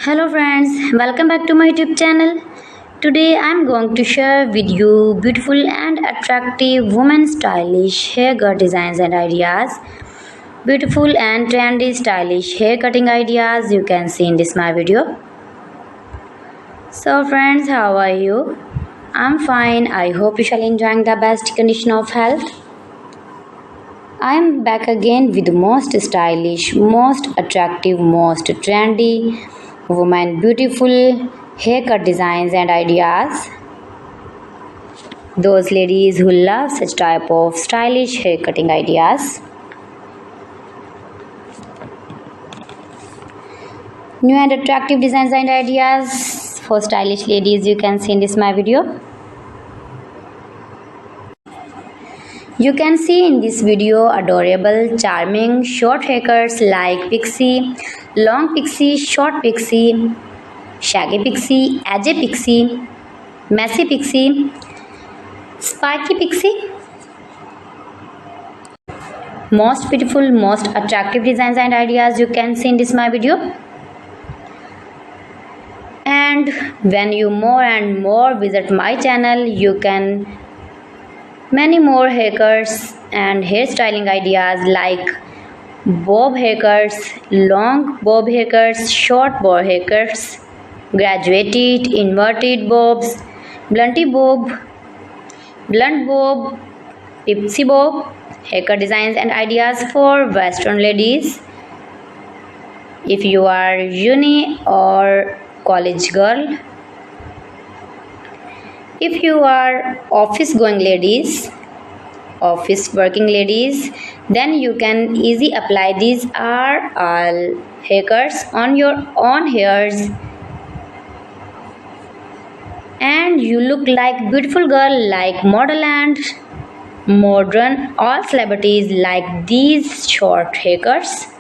Hello friends, welcome back to my YouTube channel. Today I am going to share with you beautiful and attractive women stylish haircut designs and ideas. Beautiful and trendy stylish hair cutting ideas you can see in this my video. So friends, how are you? I'm fine. I hope you shall enjoying the best condition of health. I am back again with the most stylish, most attractive, most trendy women beautiful haircut designs and ideas. Those ladies who love such type of stylish hair cutting ideas. New and attractive designs and ideas for stylish ladies you can see in this my video. You can see in this video adorable, charming, short haircuts like pixie, long pixie, short pixie, shaggy pixie, edgy pixie, messy pixie, spiky pixie. Most beautiful, most attractive designs and ideas you can see in this my video. And when you more and more visit my channel, you can many more haircuts and hairstyling ideas like bob haircuts, long bob haircuts, short bob haircuts, graduated, inverted bobs, blunty bob, blunt bob, pixie bob, haircut designs and ideas for western ladies. If you are uni or college girl, if you are office going ladies, office working ladies, then you can easily apply these are all haircuts on your own hairs and you look like beautiful girl, like model and modern. All celebrities like these short haircuts.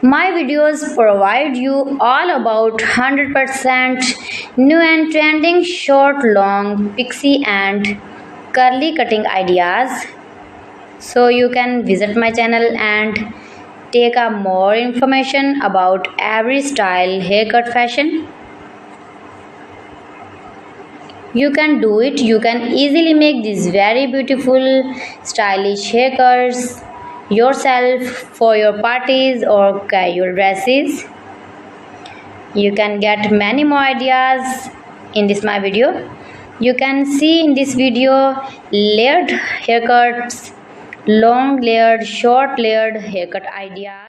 My videos provide you all about 100% new and trending short, long, pixie and curly cutting ideas. So you can visit my channel and take a more information about every style haircut fashion. You can do it. You can easily make these very beautiful stylish haircuts yourself for your parties or casual dresses. You can get many more ideas in this my video. You can see in this video layered haircuts, long layered, short layered haircut ideas.